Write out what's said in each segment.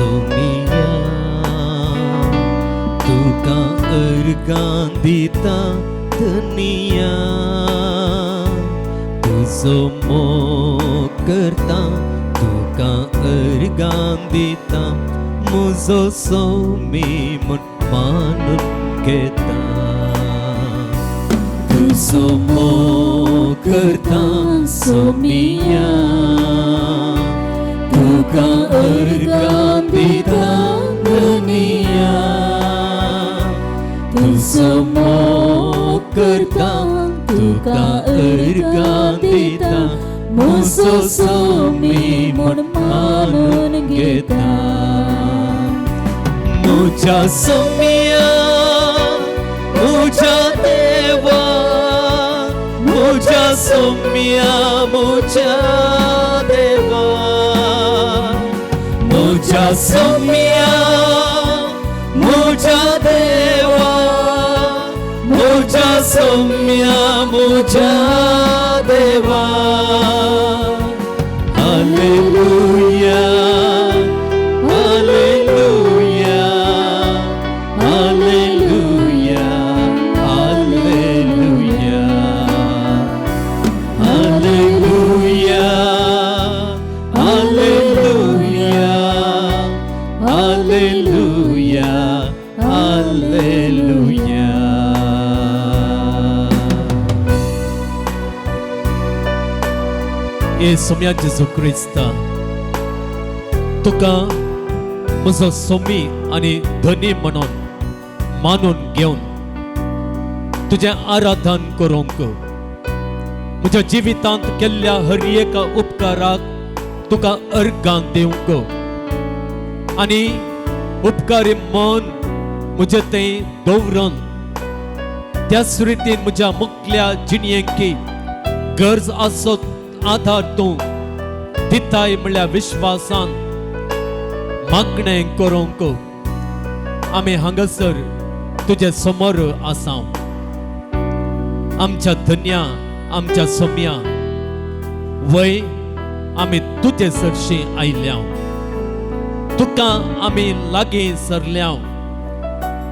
सोमिया तुका अर्गां दिता धनिया तुजो मोग करता तुका अर्गां दिता मुजो सोमी म्हूण मानून घेता तुजो मोग करता सोमिया तुका अर्गां दिता धनिया तुजो मोग करता तुका अर्गां दिता मुजो सोमी म्हूण मानून घेता मुझा सोमिया मुझा देवा मुझा सोमिया मुझा देवा मुझा सोमिया मुझा देवा मुझा सोमिया मुझा देवा hallelujah hallelujah hallelujah hallelujah hallelujah hallelujah hallelujah hallelujah ये सोम्या जेजू क्रिस्ता तुका म्हजो सोमी आनी धनी म्हणून मानून घेवन तुझे आराधन करूंक म्हज्या जिवितांत केल्ल्या हर एका उपकाराक तुका अर्गां दिवंक आनी उपकारी मन म्हजे थंय दवरून त्याच रितीन म्हज्या मुखल्या जिणयेकी गरज आसत आधार तूं दिताय म्हणल्यार विश्वासान मागणें करूंक आमी हांगासर तुजे समोर आसा आमच्या धन्या आमच्या सोम्या वय आमी तुजे सरशी आयल्या तुका आमी लागीं सरल्या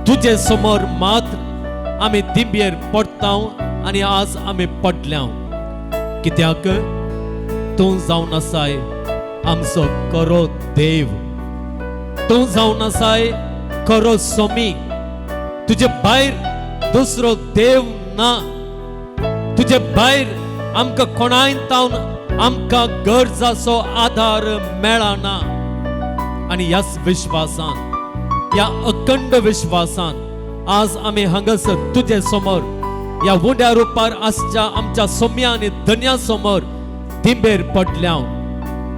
तुजे समोर मात्र आमी दिंबेर पडता आनी आज आमी पडल्या कित्याक तूं जावन आसाय आमचो खरो देव तूं जावन आसाय खरो सोमी तुजे भायर दुसरो देव ना तुजे भायर आमकां कोणाय तावन आमकां गरजाचो आधार मेळना आनी ह्याच विश्वासान या अखंड विश्वासान आज आमी हांगासर तुजे समोर या उंड्या रुपार आसच्या आमच्या सोम्या आनी धन्या समोर दिंबेर पडल्या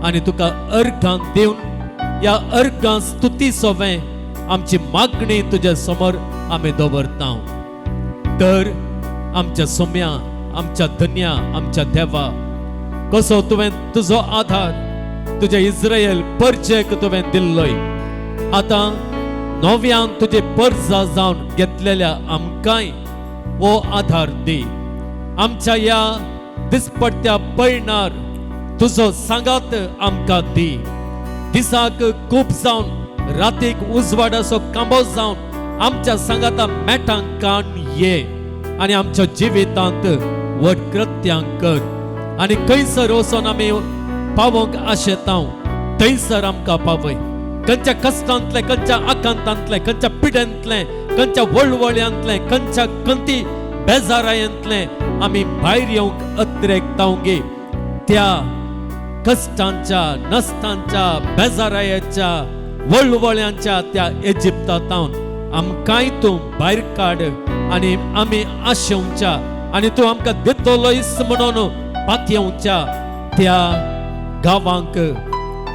आनी तुका अर्गां दिवन या अर्गां स्तुती सोवें आमची मागणी तुजे समोर आमी दवरता तर आमच्या सोम्या आमच्या धन्या आमच्या देवा कसो तुवें तुजो आधार तुजे इस्रायल परजेक तुवें दिल्लोय आतां नव्यान तुजे परजा जावन घेतलेल्या आमकांय वो आधार दी आमच्या या दिसपट्ट्या पळणार तुजो सांगात आमकां दी दिसाक खूब जावन रातीक उजवाडाचो कांबो जावन आमच्या सांगाता मेटांक काण ये आनी आमच्या जिवितांत व्हड कृत्यां कर आनी खंयसर वचोन आमी पावोंक आशेता थंयसर आमकां पावय खंयच्या कश्टांतले खंयच्या आकांतांतले खंयच्या पिड्यांतले खंयच्या वळवळ्यांतले खंयच्या खंती बेजारायांतले आमी भायर येवंक अत्रेकतांगे त्या कष्टांच्या नस्तांच्या बेजारायाच्या वळवळ्यांच्या त्या इजिप्तांतावन आमकांय तूं भायर काड आनी आमी आशेवच्या आनी तूं आमकां दितलोयस म्हणून पातयेवच्या त्या गांवांक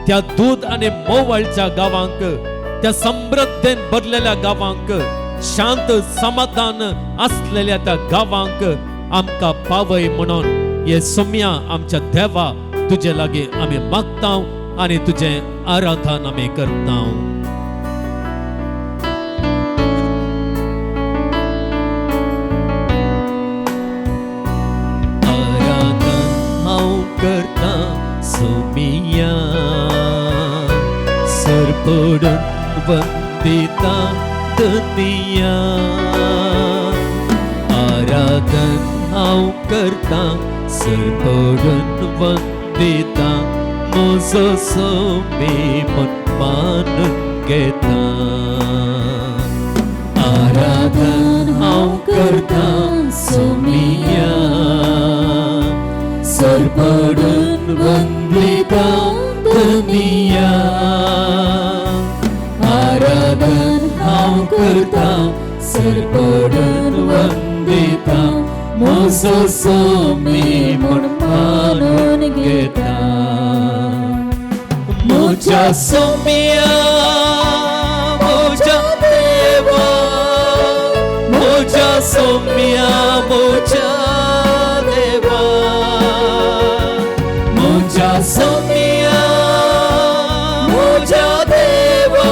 त्या दूध आनी मोवाळच्या गांवांक त्या समृद्धेन भरलेल्या गांवांक शांत समाधान असलेल्या त्या गांवांक आमकां पावय म्हणून हे सोम्या आमच्या देवा तुजे लागी आमी मागता आनी तुजे आराधन आमी करता करता सोमिया सरपडून वंदिता दुनिया आराधन हांव करता सरपडून वंदिता म्हजो सोमी मन मानून घेता आराधन हांव करता सोमिया सरपडून वंदिता दुनिया आराधन हांव करता सरपडून वंदिता म्हजो सोमी म्हूण मानून घेता म्हज्या सोमिया म्हज्या देवा म्हज्या सोमिया म्हज्या देवा म्हज्या सोमिया म्हज्या देवा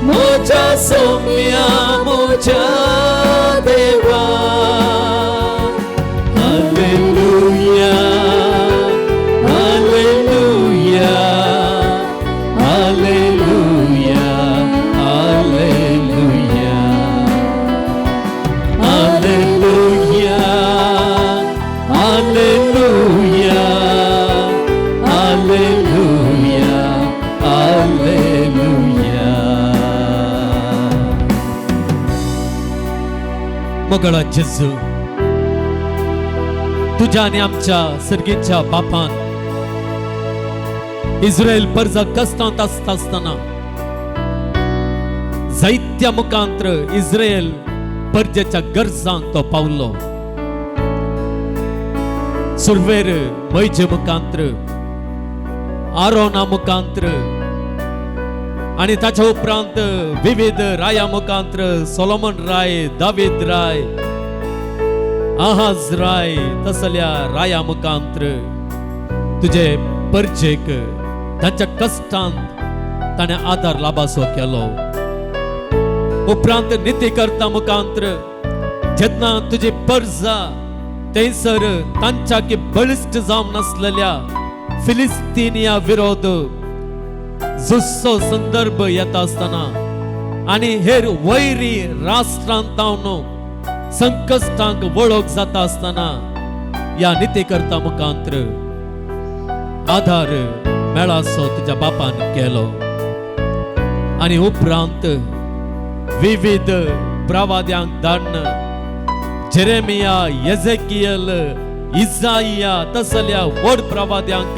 म्हज्या सोमिया म्हज्या देवा hallelujah hallelujah hallelujah hallelujah hallelujah hallelujah hallelujah मोगळा जेजू तुझ्या आणि आमच्या सर्गीच्या बापान इस्रायल परजा कष्टांत असताना जायत्या मुखांतर इस्रायल परजेच्या गरजांक तो पावलो सुरवेर मैजे मुखांतर आरोना मुखांतर आणि ताच्या उपरांत विविध राया मुखांतर सोलोमन राय दावीद राय आहाज राय तसल्या राया मुखांतर तुझे परजेक तांच्या कष्टांत ताणे आदार लाभासो केलो उपरांत नीती करता मुखांतर जेन्ना तुझी परजा थंयसर तांच्या की बळिश्ट जावन नासलेल्या फिलिस्तीनिया विरोध जुस्सो संदर्भ येता आसतना आणि हेर वैरी राष्ट्रांत जावन संकश्टांक वळख जाता आसतना या नीती करता मुखांतर आधार मेळासो तुझ्या बापान केलो आणि उपरांत विविध प्रवाद्यांक धाडन जेरेमिया येझेकियल इसाइया तसल्या व्हड प्रवाद्यांक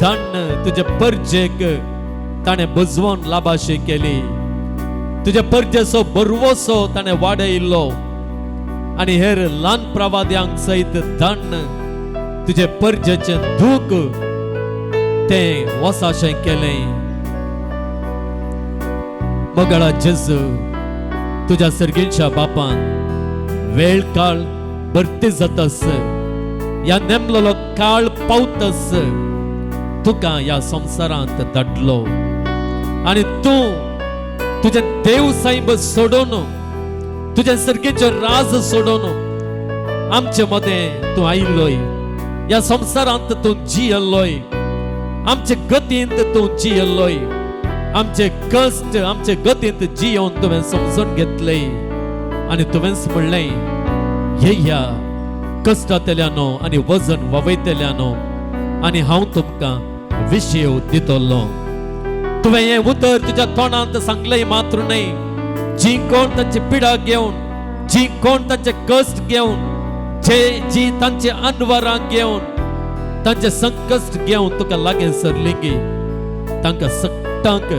धाडन तुझे परजेक ताणे बुजवून लाभाशी केली तुझे परजेचो बरवोसो ताणे वाडयलो आणि हेर ल्हान प्रवाद्यांक सहित धाडन तुझे परजेचे दूख ते वसाशें केलें मोगळा जेजू तुझ्या सर्गीच्या बापान वेळ काळ भरती जातस या नेमलेलो काळ पावतस तुका या संसारांत धाडलो आणि तू तुझे देव साहेब सोडून तुझे सर्गीचे राज सोडून आमचे मध्ये तू आयलोय या संसारांत तू जियल्लोय आमचे गतींत तू जियल्लोय आमचे कष्ट आमचे गतींत जियोन तुवें समजून घेतले आणि तुवेंच म्हणलें येया कष्टांतल्यानो आणि वजन ववयतल्यानो आणि हांव तुमकां विशेव दितलो तुवें हें उतर तुज्या तोंडांत सांगलें मात्र न्ही जी कोण तांची पिडा घेवन जी कोण तांचे कष्ट घेवन जी तांचे अनवरां घेवन तांचे संकश्ट घेवन तुका लागीं सरलीं तांकां सकटांक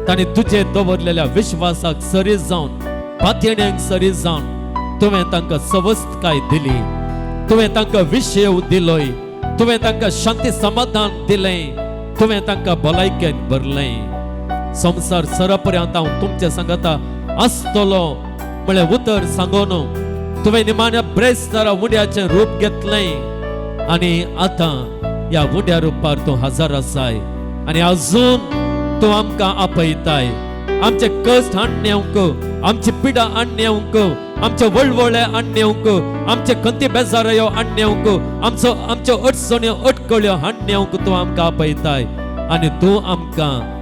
तांणी तुजे दवरलेल्या विश्वासाक सरी जावन पातयेण्यांक सरी जावन तुवें तांकां सवस्थकाय दिली तुवें तांकां विशेव दिलोय तुवें तांकां शांती समाधान दिलें तुवें तांकां भलायकेन भरलें संसार सरपर्यंत हांव तुमच्या सांगाता आसतलो म्हळ्यार उतर सांगून तुवें निमाण्या ब्रेस्तारा उंड्याचें रूप घेतलें आनी आतां ह्या उंड्या रुपार तूं हजर आसाय आनी अजून तूं आमकां आपयताय आमचे कश्ट हाडण्याक आमची पिडा हाडण्याक आमचे वळवळे हाडण्याक आमचे खंती बेजारायो हाडण्याक आमच्यो अडचण्यो अडकळ्यो हाडण्याक तूं आमकां आपयताय आनी तूं आमकां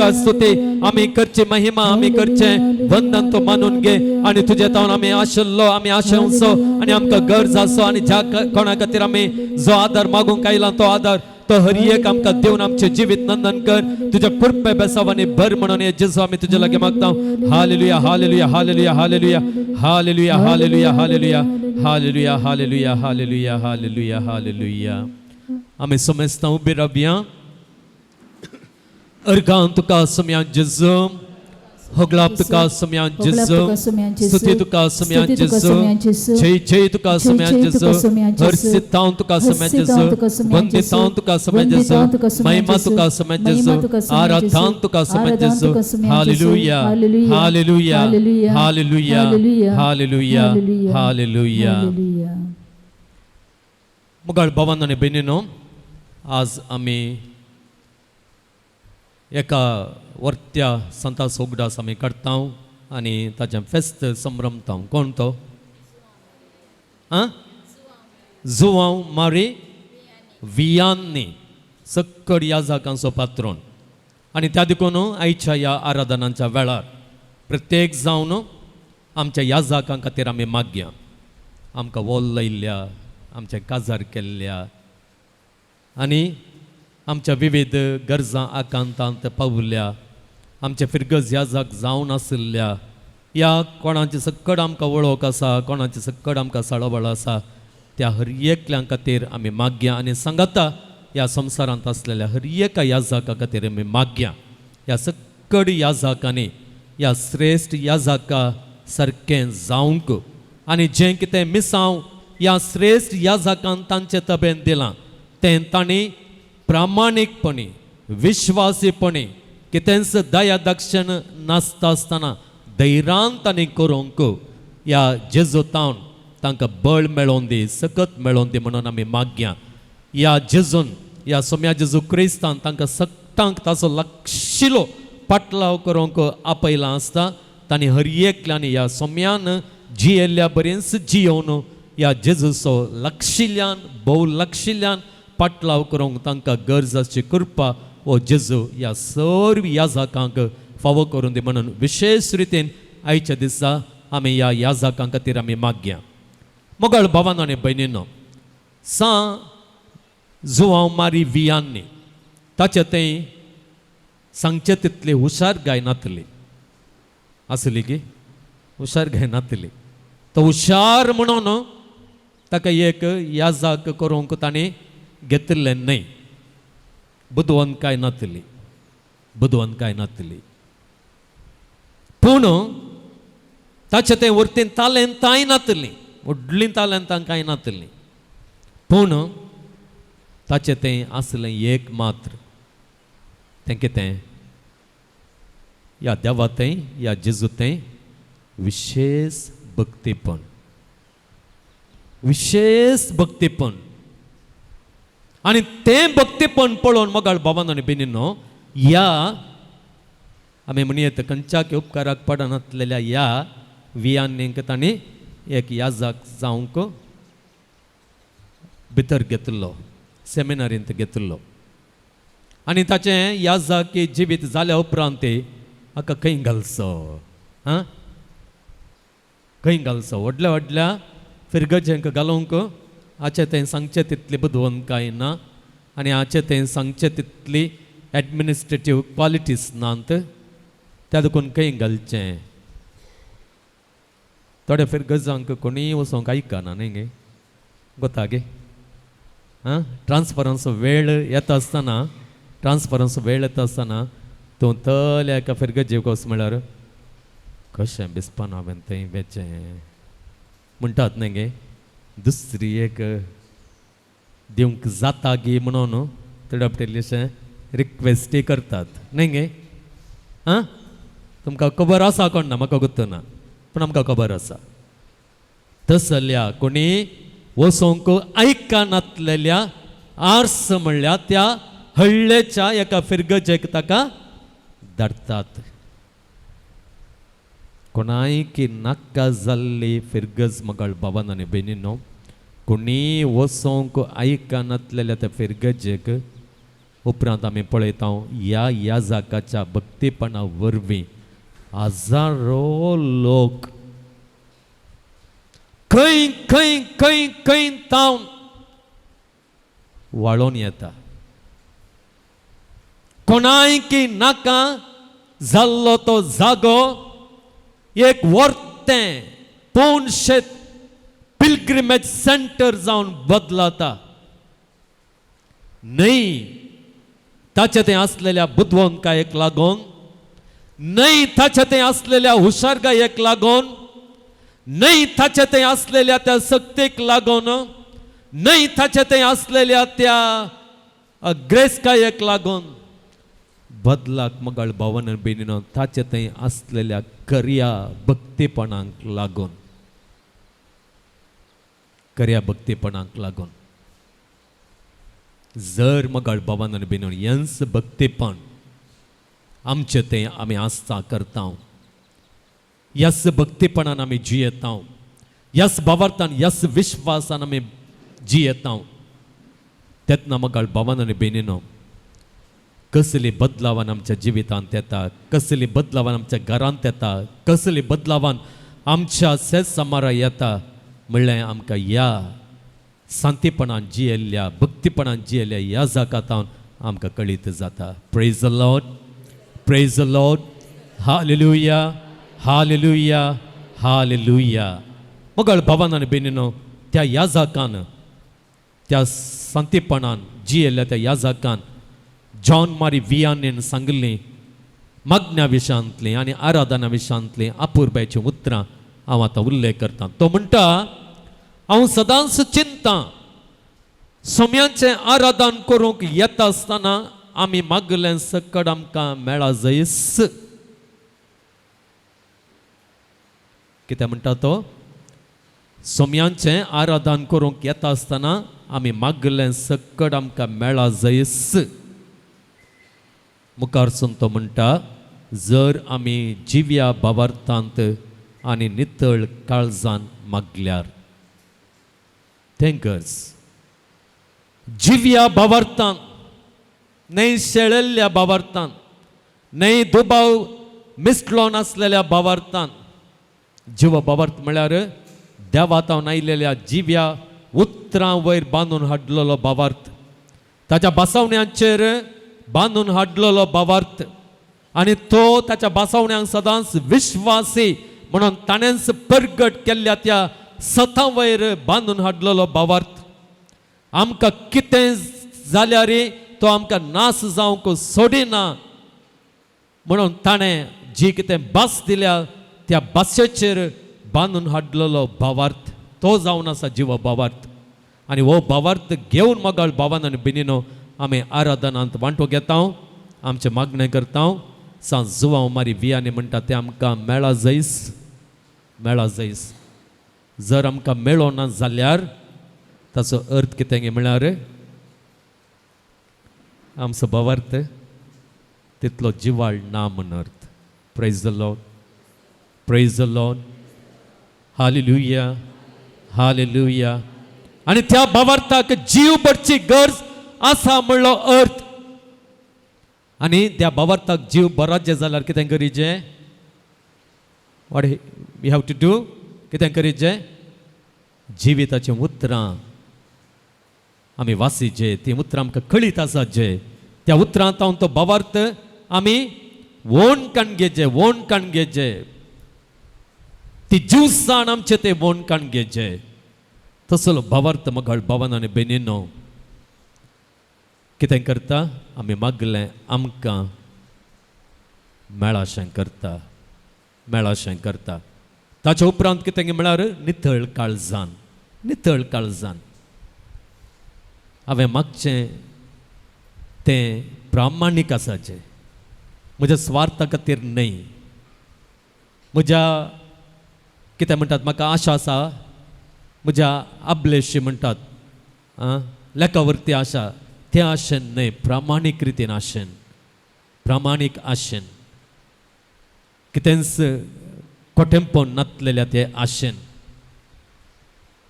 तुका स्तुती आम्ही करची महिमा आम्ही करचे वंदन तू मानून घे आणि तुझे तावन आम्ही आशिल्लो आम्ही आशेवसो आणि आमकां गरज आसो आणि ज्या कोणा खातीर आम्ही जो आदार मागूंक आयला तो आदार तो हर एक आमकां देऊन आमचे जीवित नंदन कर तुझ्या कृपे बेसावानी भर म्हणून हे जेजू आम्ही तुझे लागे मागता hallelujah hallelujah hallelujah hallelujah hallelujah hallelujah hallelujah hallelujah hallelujah hallelujah hallelujah hallelujah आम्ही समजता उबे रावया अर्गां तुका समयां जेजू होगलाप तुका समयां जेजू स्तुती तुका समयां जेजू जय जय तुका समयां जेजू हर्षितां तुका समयां जेजू वंदितां तुका समयां जेजू महिमा तुका समयां जेजू आराधना तुका समयां जेजू hallelujah hallelujah hallelujah hallelujah hallelujah मुगाळ भावांनो आनी भयणींनो आज आमी एका वर्त्या संता सोगडास आमी काडटा आनी ताचें फेस्त संभ्रमता कोण तो जुवांव मारी वियान्नी सक्कड याजकांचो पात्रोन आनी त्या देखून आयच्या ह्या आराधनांच्या वेळार प्रत्येक जावन आमच्या याजकां खातीर आमी मागया आमकां वोल लायिल्ल्या आमचें काजार केल्ल्या आनी आमच्या विविध गरजां आकांतांत पावल्या आमचे फिरगज याजक जावन आशिल्ल्या या कोणाची सक्कड आमकां वळख आसा कोणाची सक्कड आमकां साळबळ आसा त्या हर एकल्या खातीर आमी मागया आनी सांगाता ह्या संवसारांत आसलेल्या हर एका याजका खातीर आमी मागया ह्या सक्कड याजकांनी ह्या श्रेश्ठ याजका सारकें जावंक आनी जें कितें मिसांव ह्या श्रेश्ठ याजकान तांचे तबेन दिलां तें तांणी प्रामाणीकपणी विश्वासीपणी कितेंच दया दक्षिण नासता आसतना धैर्यान तांणी करूंक ह्या जेजूतावन तांकां बळ मेळोवन दी सकत मेळोवन दी म्हणून आमी मागया ह्या जेजून ह्या सोम्या जेजू क्रिस्तान तांकां सक्तांक ताचो लागशिलो पाटलाव करूंक आपयलां आसता तांणी हर एकल्यानी ह्या सोम्यान जियेल्ल्या बरेंच जियोवन ह्या जेजूचो लागशिल्ल्यान भोव लागशिल्ल्यान पाटलाव करूंक तांकां गरजाची कृपा वो जेजू ह्या सर्व याजकांक फावो करून दी म्हणून विशेष रितीन आयच्या दिसा आमी ह्या याजकां खातीर आमी मागया मोगाळ भावांनो आनी भयणींनो जुवांव मारी वियान्नी ताचे तें सांगचे तितली हुशार गाय नातली आसली की हुशार गाय नातली तो हुशार म्हणून ताका एक याजक करूंक ताणें घेतिल्लें न्हय बुदवंतकाय नातली बुदवंतकाय नातली पूण ताचे तें वर्तीन तालेंताय नातली व्हडलीं तालेंतां कांय नातलीं पूण ताचे तें आसलें एक मात्र तें कितें ह्या देवातें ह्या जेजूतें विशेष भक्तीपण विशेष भक्तीपण आनी तें भक्तीपण पळोवन मोगाळ भावांनो आनी भयणींनो ह्या आमी म्हणी येता खंयच्याक उपकाराक पडनासलेल्या ह्या वियान्नींक तांणी एक याजक जावंक भितर घेतिल्लो सेमिनारींत घेतिल्लो आनी ताचें याजकी जिवीत जाल्या उपरांत हाका खंय घालचो खंय घालचो व्हडल्या व्हडल्या फिरगजेंक घालूंक हाचे तें सांगचें तितली बुदवंतकाय ना आनी हाचे तें सांगचें तितली एडमिनिस्ट्रेटीव क्वॉलिटीज नात त्या देखून खंय घालचें थोड्या फिरगजांक कोणीय वचोंक आयकना न्ही गे गोता गे ट्रान्सफरन्स वेळ येता आसतना तूं तल्या एका फिरगजेक वच म्हळ्यार कशें बिस्पान हांवें थंय वेचें म्हणटात न्ही गे दुसरी एक दिवंक जाता गे म्हणून तडपटेल्लेशें रिक्वेस्टय करतात न्ही गे तुमकां खबर आसा कोण ना म्हाका गुर्त ना पूण आमकां खबर आसा तसल्या कोणी वचोंक आयकनासलेल्या आर्स म्हणल्यार त्या हळ्ळेच्या एका फिरगजेक ताका धाडटात कोणाय की नाका जाल्ली फिरगज मोगाळ भावांनो आनी भयणींनो कोणी वचोंक आयकनासलेल्या त्या फिरगजेक उपरांत आमी पळयता ह्या याजकाच्या भक्तीपणा वरवीं हजारो लोक खंय खंय खंय खंय तावन वाळोन येता. कोणायकी नाका जाल्लो तो जागो एक वर्तें पोनशें पिलग्रिमेज सेंटर जावन बदलाता. न्हय ताचे ते असलेल्या बुद्वंकायेक लागून, न्हय ताचे ते असलेल्या हुशारकायेक लागून, न्हय ताचे ते असलेल्या त्या सक्तीक लागून, न्हय ताचे ते असलेल्या त्या ग्रेसकायेक लागून, बदलाक मगळ भावन बेनिनो ताचे ते असलेल्या खऱ्या भक्तीपणाक लागून, खऱ्या भक्तीपणाक लागून. जर मगळ भवन बिनून यंस भक्तीपण आमचे ते आमी आस्था करता, यस भक्तीपणान आमी जियेता, यस भावार्थान यस विश्वासान आमी जियेता, तेतना मगळ भवन बेनिनो कसली बदलावन आमच्या जिवितांत येता, कसली बदलावन आमच्या घरांत येता, कसली बदलावन आमच्या सेज समारा येता म्हणल्यार आमकां ह्या शांतीपणान जियेल्ल्या भक्तीपणान जियेल्ल्या ह्या जागातावन आमकां कळीत जाता. Praise the Lord, praise the Lord, hallelujah, hallelujah, hallelujah. मगळ भावान बेनिनो त्या याजकान, त्या शांतीपणान जियेल्ल्या त्या याजकान जॉन मारी वियानेन सांगली मग्न्या विशयांतली आनी आराधना विशयांतली अपुर्बायची उतरां हांव आतां उल्लेख करता. तो म्हणटा, हांव सदांच चिंता सोम्यांचें आराधन करूंक येता आसतना आमी मागलें सकट आमकां मेळा जैस. कितें म्हणटा तो? सोम्यांचें आराधन करूंक येता आसतना आमी मागलें सकट आमकां मेळा जैस. मुखारसून तो म्हणटा, जर आमी जिव्या भावार्थांत आनी नितळ काळजान मागल्यार. थँकर्स. जिव्या भावार्थान, न्हय शेळिल्ल्या भावार्थान, न्हय दुबाव मिसलो नासलेल्या भावार्थान. जिव भावार्थ म्हळ्यार देवातावन आयिल्ल्या जिव्या उतरां वयर बांदून हाडलेलो भावार्थ, ताच्या बासावण्यांचेर बांदून हाडलेलो भावार्थ, आनी तो ताच्या बासावण्यांक सदांच विश्वासी म्हणून ताणेंच परगट केल्ल्या त्या सथा वयर बांदून हाडलेलो भावार्थ. आमकां कितें जाल्यार तो आमकां नास जावंक सोडिना म्हणून ताणें जी कितें भास दिल्या त्या भाशेचेर बांदून हाडलेलो भावार्थ तो जावन आसा जिव भावार्थ. आनी हो भावार्थ घेवन मगळ भावान बिनिनो आमी आराधनांत वांटो घेता, आमचें मागणें करता. सांज जुवांव मारी वियानी म्हणटा तें आमकां मेळा जैस, मेळा जैस. जर आमकां मेळो ना जाल्यार ताचो अर्थ कितें म्हळ्यार आमचो भावार्थ तितलो जिवाळ ना म्हण अर्थ. Praise the Lord, praise the Lord, hallelujah, hallelujah. आनी त्या भावार्थाक जीव भरची गरज आसा म्हणलो अर्थ. आनी त्या भावार्थाक जीव भरचे जाल्यार कितें करीचें? What we have to do? कितें करीचें? जिविताचीं उतरां आमी वासीचे, ती उतरां आमकां कळीत आसाचे, त्या उतरांत हांव तो भावार्थ आमी वोणकाण घेवचे, वोणकाण घेवचे, ती जिवसाण आमचे ते वोणकाण घेवचे. तसलो भावार्थ मगळ भावन आनी बेनिनो कितें करता? आमी मागलें आमकां मेळाशें करता, मेळाशें करता. ताच्या उपरांत कितें म्हळ्यार नितळ काळजान, नितळ काळजान. हांवें मागचें तें प्रामाणीक आसाचें, म्हज्या स्वार्था खातीर न्हय. म्हज्या कितें म्हणटात म्हाका आशा आसा, म्हज्या अभिलेशी म्हणटात लेखावरती आशा, त्या आशेन न्हय, प्रामाणीक रितीन आशेन, प्रामाणीक आशेन, कितेंच कोटेंपोन नातलेल्या ते आशेन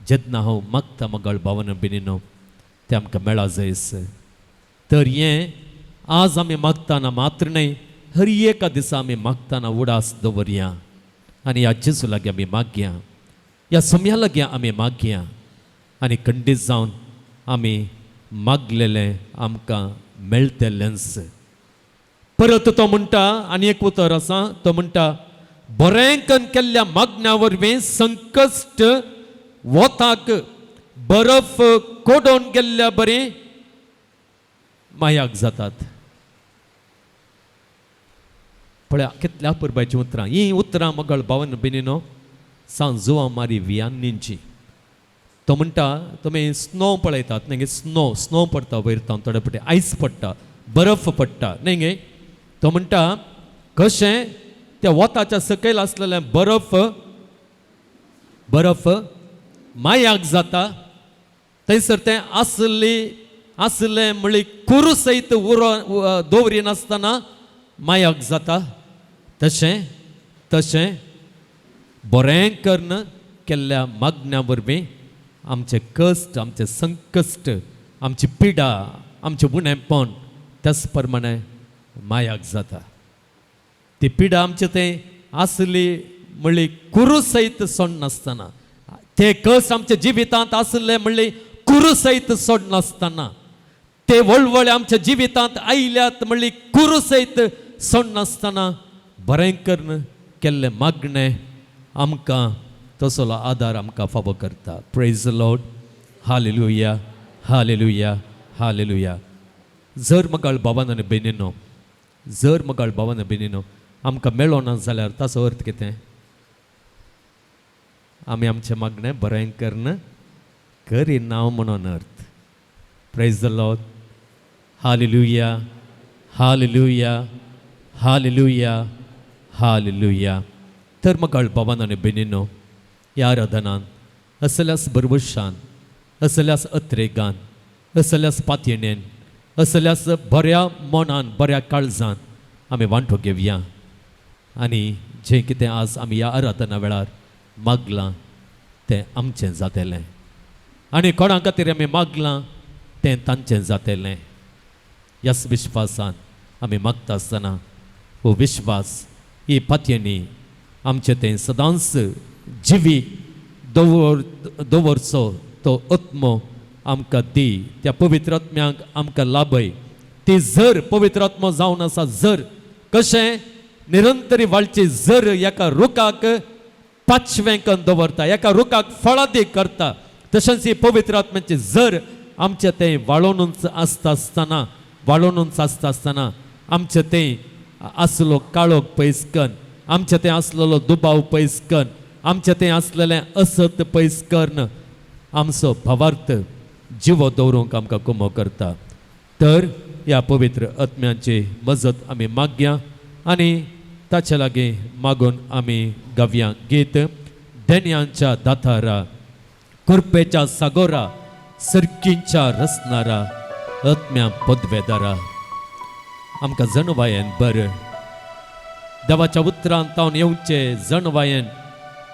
जेन्ना हांव मागता मगळ भावन बिनिनो तें आमकां मेळा जैस. तर हें आज आमी मागतना मात्र न्ही, हर एका दिसा आमी मागतना उडास दवरया आनी ह्या जेजू लागीं आमी मागया, ह्या सोम्या लागीं आमी मागया आनी खंडीत जावन आमी मागलेलें आमकां मेळटलेंच. परत तो म्हणटा, आनी एक उतर आसा, तो म्हणटा बरें करून केल्ल्या मागण्या वरवीं संकश्ट वताक बरफ कोडोवन गेल्ल्या बरें मायाक जातात. पळया कितल्या पुरबायची उतरां, ही उतरां मगळ भावन बिनिनो सांजुवा मारी वियान्नींची. तो म्हणटा तुमी स्नो पळयतात न्ही, स्नो पडटा वयर तावन थोडे पटी आयस पडटा, बरफ पडटा न्ही गे. तो म्हणटा कशें त्या वताच्या सकयल आसलेलें बरफ मायाक जाता, थंयसर तें आसलें म्हळी कुरू सयत दवरिनासतना मायाक जाता. तशें बरें करून केल्ल्या मागण्या वरवीं आमचे कश्ट, आमचे संकश्ट, आमची पिडा, आमचें उणेंपण त्याच प्रमाणे मायाक जाता. ती पिडा आमचे तें आसली म्हणली कुरू सयत सोड नासतना, ते कस आमच्या जिवितांत आसले म्हणली कुरू सयत सोड नासतना, ते वळवळे आमच्या जिवितांत आयल्यात म्हणली कुरू सयत सोड नासतना बरें करून केल्ले मागणे आमकां तसलो आदार आमकां फावो करता. Praise the Lord. Hallelujah, hallelujah, hallelujah. जर मगाळ भावान आनी भयणीनो, जर मगाळ भावान आनी भयणीनो आमकां मेळो ना जाल्यार ताचो अर्थ कितें? आमी आमचें मागणें बरें करून करिना म्हणून अर्थ. Praise the Lord. Hallelujah, hallelujah, hallelujah, hallelujah. तर मगाळ भावान आनी भयणीनो, ह्या आराधनान असल्यास बरवशान, असल्यास अत्रेगान, असल्यास पातयेणेन, असल्यास बऱ्या मनान, बऱ्या काळजान आमी वांटो घेवया आनी जें कितें आज आमी ह्या आराधना वेळार मागलां तें आमचें जातलें आनी कोणा खातीर आमी मागलां तें तांचें जातलें. ह्याच विश्वासान आमी मागता आसतना हो विश्वास, ही पातयेणी आमचें तें सदांच जिवी दवरचो तो आत्मो आमकां दी. त्या पवित्र आत्म्याक आमकां लाभय. ती जर पवित्र आत्मो जावन आसा, जर कशें निरंतरी वाळची, जर एका रुखाक पांचवें करून दवरता, एका रुखाक फळादी करता, तशेंच ही पवित्र आत्म्याची जर आमचें तें वाळोवनूच आसता आसतना आमचें तें आसलो काळोख पयस करून, आमचें तें आसलेलो दुबाव पयस करून, आमचें तें आसलेलें असत पयस करून आमचो भावार्थ जिवो दवरूंक आमकां कुमो करता. तर ह्या पवित्र आत्म्याची मजत आमी मागया आनी ताचे लागीं मागून आमी गावया गीत. धेन्यांच्या दातारा, कुरपेच्या सागोरा, सर्कींच्या रसनारा, आत्म्या पदवेदारा. आमकां जणवायेन बरें देवाच्या उतरांत तावन येवचें, जणवायेन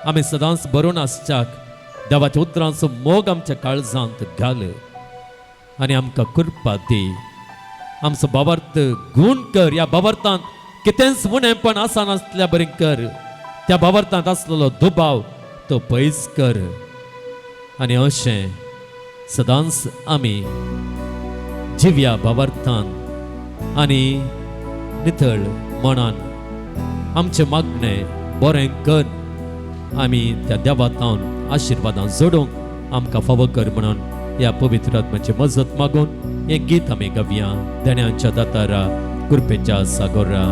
आमी सदांच बरोवन आसच्याक देवाच्या उतरांचो मोग आमच्या काळजांत घाल आनी आमकां कृपा दी. आमचो भावार्थ गूण कर. ह्या भावार्थांत कितेंच उणेंपण आसा नासल्या बरें कर. त्या भावार्थांत आसलेलो दुबाव तो पयस कर आनी अशें सदांच आमी जिव्या भावार्थान आनी नितळ मनान आमचें मागणें बरें कर. आमी त्या देवातावन आशिर्वादां जोडूंक आमकां फावो कर म्हणून ह्या पवित्र आत्म्याची मजत मागून हें गीत आमी गावया. धेन्यांच्या दातारा, कुरपेच्या सागोरा.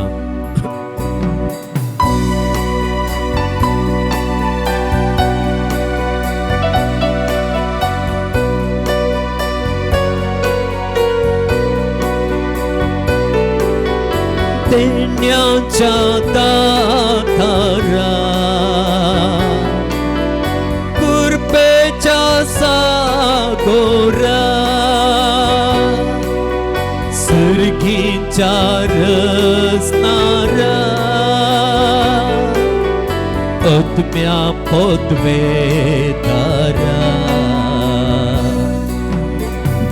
धेन्यांच्या दातारा, कुरपेच्या सागोरा, सर्गीच्या रसनारा, आत्म्या पदवेदारा.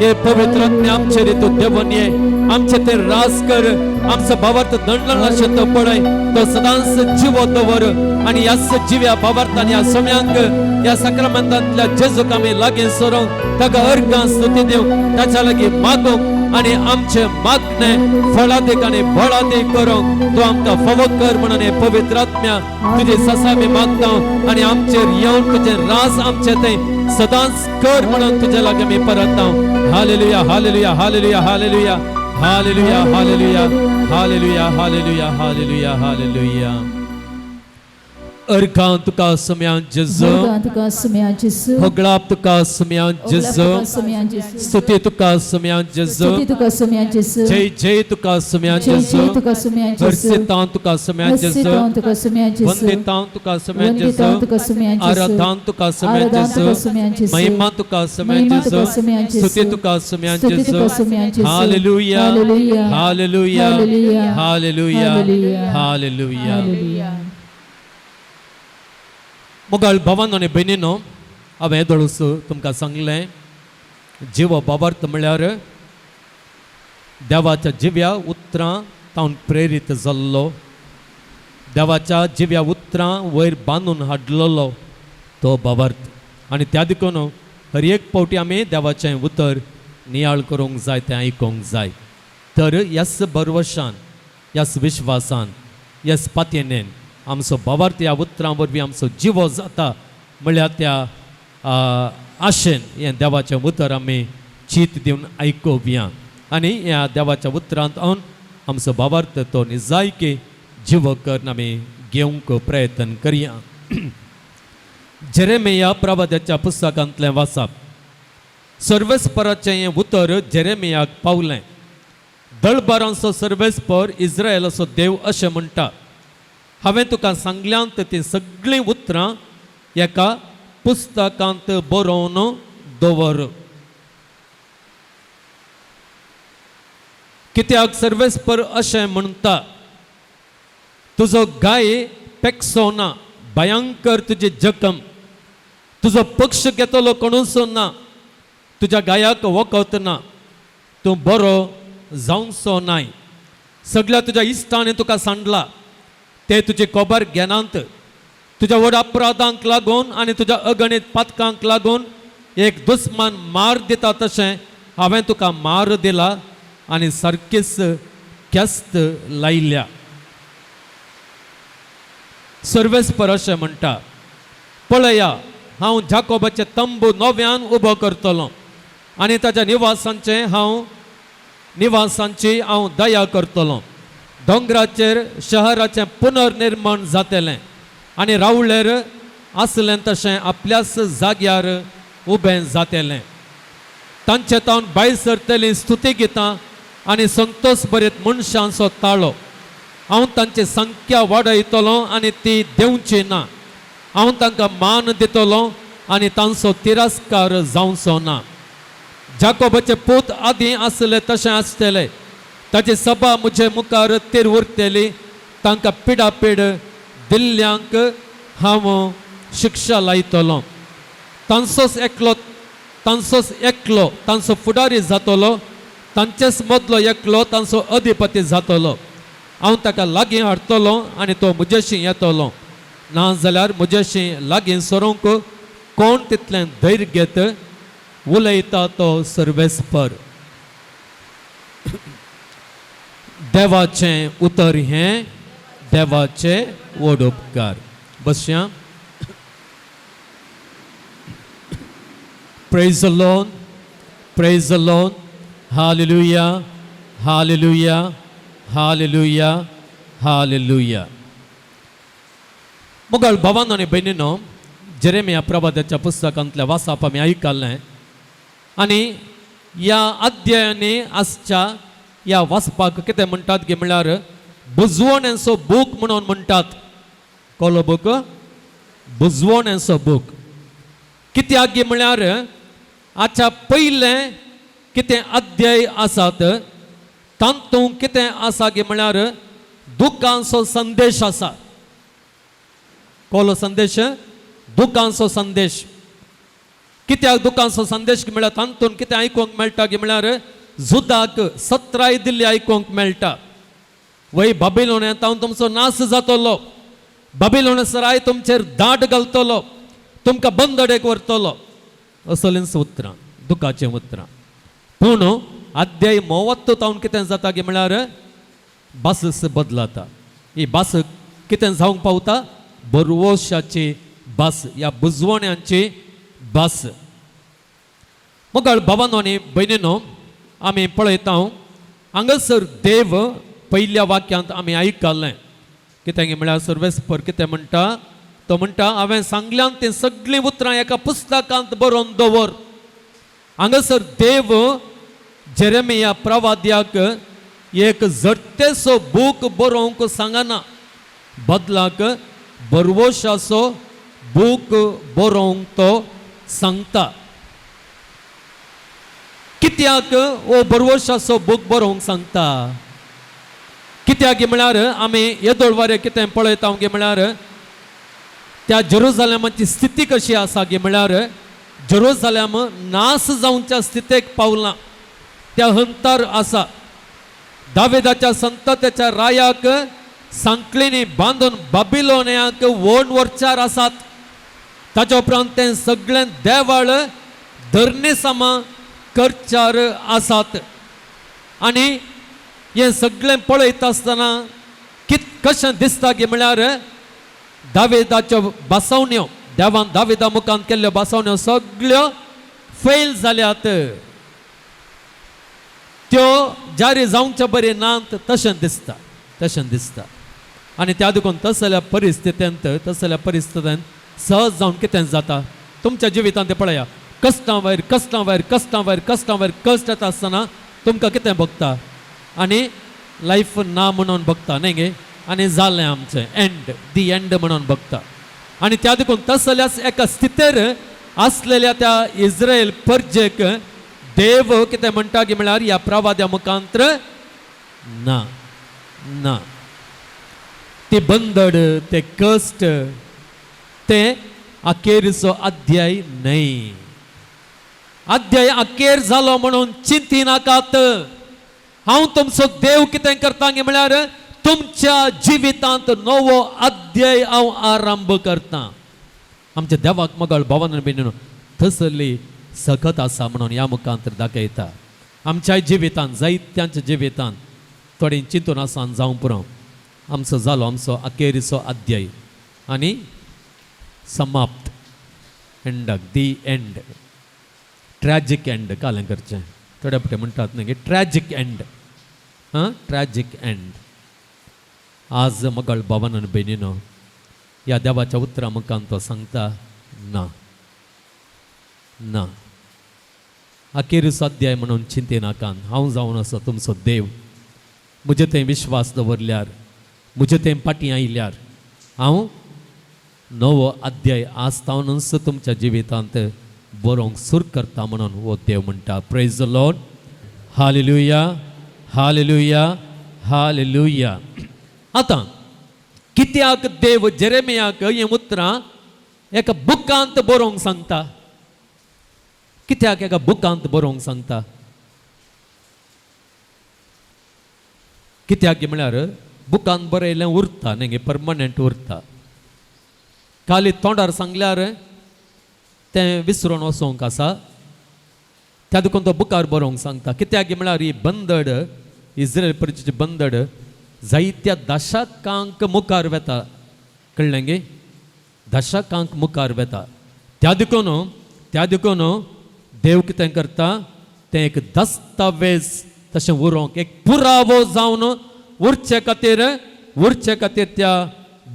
हे पवित्र आत्म्या आमचेर तू देवून ये आमचे ते रास कर आमचा भावार्थ दंडला शेत पडय तो सदांच जीव दवर आणि याच जीव्या भावार्थान या समयांक या सक्रमंतांतल्या जेजूक आमी लागीं सरोंक ताका अर्गां स्तुती दिवंक ताच्या लागीं मागोवंक आणि आमचे मागणे फळादीक आणि बळादीक करूंक तू आमकां फावो कर म्हणून हे पवित्र आत्म्या तुझे ससा मी मागता आणि आमचेर येवन तुझे रास आमचे ते सदांच कर म्हणून तुझ्या लागीं मी परतता hallelujah hallelujah hallelujah hallelujah hallelujah hallelujah hallelujah hallelujah hallelujah hallelujah अर्गां तुका समयां जेजू होगळाप तुका समयां जेजू स्तुती तुका समयां जेजू जय जय तुका समयां जेजू हर्षितां तुका समयां जेजू वंदितां तुका समयां जेजू आराधनां तुका समयां जेजू महिमा तुका समयां जेजू स्तुती तुका समयां जेजू हालेलुया हालेलुया हालेलुया हालेलुया मोगाळ भावांनो आनी भयणीनो हांवें येदोळूस तुमकां सांगलें जीव भावार्थ म्हळ्यार देवाच्या जिव्या उतरां तावन प्रेरीत जाल्लो देवाच्या जिव्या उतरां वयर बांदून हाडलेलो तो भावार्थ आनी त्या देखून हर एक फावटी आमी देवाचें उतर नियाळ करूंक जाय तें आयकूंक जाय तर ह्याच भरवशान ह्याच विश्वासान ह्याच पातयेनेन आमचो भावार्थ ह्या उतरां वरवीं आमचो जिवो जाता म्हळ्यार त्या आशेन हें देवाचें उतर आमी चीत दिवन आयकुया आनी ह्या देवाच्या उतरांत हांव आमचो भावार्थ तो निजायकी जिवो करून आमी घेवंक प्रयत्न करया जेरेमिया प्रवाद्याच्या पुस्तकांतलें वाचप सर्वेस्पराचें हें उतर जेरेमियाक पावलें दळबारांचो सर्वेस्पर इस्रायेलाचो देव अशें म्हणटा हांवें तुका सांगल्यांत ती सगळीं उतरां एका पुस्तकांत बरोवन दवर कित्याक सर्वेस्पर अशें म्हणटा तुजो गाय पेकसो ना भयंकर तुजी जखम तुजो पक्ष घेतलो कोणूच ना तुज्या गायाक वखद ना तूं बरो जावचो नाय सगळ्या तुज्या इश्टांनी तुका सांडला ते तुजे खबर घेनात तुज्या व्हड अपराधांक लागून आनी तुज्या अगणित पातकांक लागून एक दुस्मान मार दिता तशें हांवें तुका मार दिला आनी सारकीच ख्यास्त लायल्या सर्वेस्पर अशें म्हणटा पळया हांव जाकोबाचे तंबू नव्यान उबो करतलो आनी ताच्या निवासांची हांव दया करतलो दोंगराचेर शहराचें पुनर्निर्माण जातलें आनी रावळेर आसलें तशें आपल्याच जाग्यार उबें जातलें तांचे तावन भायर सरतलीं स्तुती गितां आनी संतोश भरीत मनशांचो ताळो हांव तांची संख्या वाडयतलो आनी ती देंवची ना हांव तांकां मान दितलो आनी तांचो तिरस्कार जावचो ना जाकोबाचे पूत आदीं आसले तशें आसतले ताची सभा म्हजे मुखार तिर उरतली तांकां पिडापीड दिल्ल्यांक हांव शिक्षा लायतलो तांचोच एकलो तांचो फुडारी जातलो तांचेच मदलो एकलो तांचो अधिपती जातलो हांव ताका लागीं हाडटलो आनी तो म्हजेशी येतलो नाजाल्यार म्हजेशी लागीं सरोंक कोण तितलें धैर्य घेत उलयता तो सर्वेस्पर देवाचें उतर हें देवाचे व्हड उपकार बसया praise the Lord hallelujah hallelujah hallelujah hallelujah मोगाळ भावांनो आनी भयणीनो जेरेमिया प्रवाद्याच्या पुस्तकांतल्या वाचप आमी आयकल्लें आनी ह्या अध्यायानी आजच्या ह्या वाचपाक कितें म्हणटात गे म्हळ्यार बुजवणेचो बूक म्हणून म्हणटात कोलो बूक बुजवणेचो बूक कित्याक गे म्हळ्यार हाच्या पयलें कितें अध्याय आसात तातूंत कितें आसा गे म्हळ्यार दुखांचो संदेश आसा कोलो संदेश दुखांचो संदेश कित्याक दुकानचो संदेश मेळ्ळा तांतून कितें आयकूंक मेळटा की म्हळ्यार जुदाक सत्राय दिल्ली आयकूंक मेळटा. वय बाबिलोनांत हांव तुमचो नाश जातलो, बाबिलोन सराय तुमचेर दाट घालतलो, तुमकां बंदडेक व्हरतलो, असलीं उतरां दुखाचें उतरां. पूण अध्याय 30 तावन कितें जाता की म्हळ्यार भास बदलाता. ही भास कितें जावंक पावता? बरवोशाची भास, ह्या बुजवण्यांची भास. मुगाळ भावांनो आनी भयणीनो, आमी पळयता हांगासर देव पयल्या वाक्यांत आमी आयकल्लें कितें म्हळ्यार सर्वेस्पर कितें म्हणटा? तो म्हणटा हांवें सांगल्यान तें सगळीं उतरां एका पुस्तकांत बरोवन दवर. हांगासर देव जेरेमिया प्रवाद्याक एक झडटेचो बूक बरोवंक सांगना, बदलाक बरवोशाचो बूक बरोवंक तो सांगता. कित्याक हो बरवोशाचो बूक बरोवंक सांगता? कित्याक म्हळ्यार आमी येदोळ वारें कितें पळयता गे म्हळ्यार त्या जेरुसलेमाची स्थिती कशी आसा गे म्हळ्यार जेरुसलेम नाश जावच्या स्थितीक पावला, त्या हंतार आसा. दाविदाच्या संततेच्या रायाक सांकळींनी बांदून बाबिलोनियाक वोन व्हरच्यार आसात. ताच्या उपरांत तें सगळें देवाळ धरणी समा करच्यार आसात. आनी हें सगळें पळयता आसतना कशें दिसता की म्हळ्यार दाविदाच्यो बासवण्यो, देवान दाविदा मुखांत केल्ल्यो बासवण्यो सगळ्यो फेल जाल्यात. त्यो जारी जावंच्यो बरे नात तशें दिसता, तशें दिसता. आनी त्या देखून तसल्या परिस्थितींत सहज जावन कितें जाता तुमच्या जिवितांत ते पळया, कश्टां वयर कश्टां वयर कश्टां वयर कश्टां वयर कश्ट येता आसतना तुमकां कितें भोगता? आनी लायफ ना म्हणून भोगता न्ही गे, आनी जालें आमचें एंड, दी एंड म्हणून भोगता. आनी त्या देखून तसल्याच एका स्थितीर आसलेल्या त्या इस्रायल परजेक देव कितें म्हणटा की म्हळ्यार ह्या प्रवाद्या मुखांत्र ना ना, ती बंदड, ते कश्ट, ते अखेरचो अध्याय न्हय. अध्याय अखेर जालो म्हणून चिंती नाकात. हांव तुमचो देव कितें करता गे म्हळ्यार तुमच्या जिवितांत नवो अध्याय हांव आरंभ करता. आमच्या देवाक मगळ भावान भयणीनो थसली सखत आसा म्हणून ह्या मुखांतर दाखयता. आमच्या जिवितांत जायत्यांच्या जिवितांत थोडी चिंतून आसा जावं पुरो आमचो जालो आमचो अखेरीचो अध्याय आनी समाप्त, एंडाक दी एंड, ट्रॅजिक एंड कालें करचें. थोडे पटे म्हणटात न्ही ट्रॅजिक एंड, ट्रॅजिक एंड. आज मगळ भावान आनी भयणीनो ह्या देवाच्या उतरा मुखांत तो सांगता ना ना, अखेरीचो अध्याय म्हणून चिंते नाकान. हांव जावन असो तुमचो देव, म्हजे थंय विश्वास दवरल्यार, म्हजे थंय फाटीं आयल्यार हांव नवो अध्याय आसतावनूच तुमच्या जिवितांत बरोवंक सुरू करता म्हणून हो देव म्हणटा. Praise the Lord, hallelujah hallelujah hallelujah. आतां कित्याक देव जेरेमियाक हें उतरां एका बुकांत बरोवंक सांगता? कित्याक एका बुकांत बरोवंक सांगता? कित्याक म्हळ्यार बुकांत बरयलें उरता न्ही, परमनंट उरता. खाली तोंडार सांगल्यार तें विसरून वचोंक आसा. त्या देखून तो बुकार बरोवंक सांगता. कित्याक म्हळ्यार ही बंदड, इस्रायल परजेची बंदड जायत्या दशकांक मुखार वेता. कळ्ळें गे? दशकांक मुखार वेता. त्या देखून देव कितें करता? तें एक दस्तावेज तशें उरोवंक, एक पुरावो जावन उरचे खातीर त्या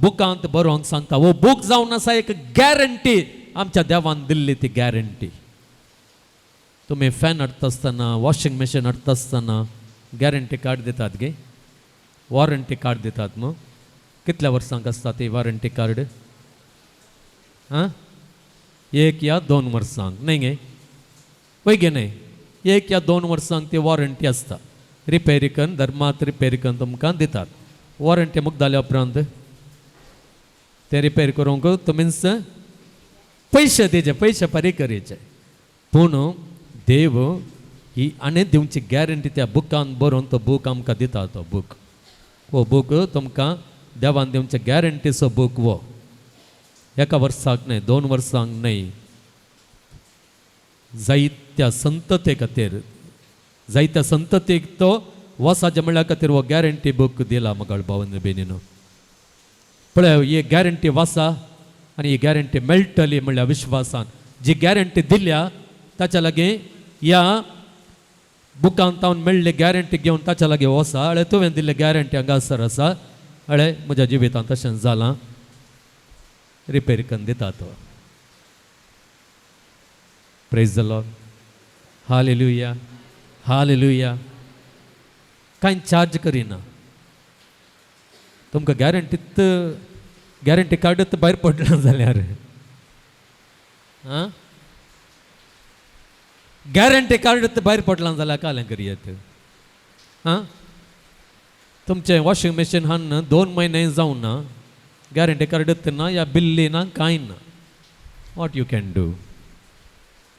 बुकांत बरोवंक सांगता. वो बूक जावन आसा एक गॅरंटी, आमच्या देवान दिल्ली ती गॅरंटी. तुम्ही फॅन हाडटा आसतना, वॉशिंग मशीन हाडटा आसतना गॅरंटी कार्ड दितात गे, वॉरंटी कार्ड दितात. मग कितल्या वर्सांक आसता ती वॉरंटी कार्ड? 1 या 2 वर्सांक न्ही गे? पळय गे न्ही, 1 या 2 वर्सांक ती वॉरंटी आसता. रिपेरीकन धर्मात रिपेरीकन तुमकां दितात. वॉरंटी मुक जाल्या उपरांत ते रिपेर करूंक तुमीच पयशे दिवचे, पयशे फारीक करचे. पूण देव ही आनी दिवची गॅरंटी त्या बुकान बरोवन तो बूक आमकां दिता तो बूक. वो बूक तुमकां देवान दिवचे गॅरंटीचो बूक वो. एका वर्साक न्हय, 2 वर्सांक न्हय, जायत्या संतते खातीर, जायत्या संततेक तो वसाच्या म्हणल्या खातीर वो गॅरंटी बूक दिला मगळ भावन बेनीनो. पळय ही गॅरंटी वासा आनी ही गॅरंटी मेळटली म्हणल्यार विश्वासान. जी गॅरंटी दिल्या ताच्या लागीं ह्या बुकान तावन मेळ्ळी गॅरंटी घेवन ताच्या लागीं वसा. अळे तुवें दिल्ले गॅरंटी हांगासर आसा. अळे म्हज्या जिवितांत तशें जालां. रिपेर करून दिता तो. Praise the Lord. Hallelujah, hallelujah. कांय चार्ज करिना. तुमकां गॅरंटी कार्डच भायर पडना जाल्यार गॅरंटी कार्ड भायर पडला जाल्यार कालें करियत. तुमचें वॉशिंग मशीन हाडून 2 म्हयने जावं ना, गॅरंटी कार्ड ना, या बिल्ली ना, कांय ना. What you can do.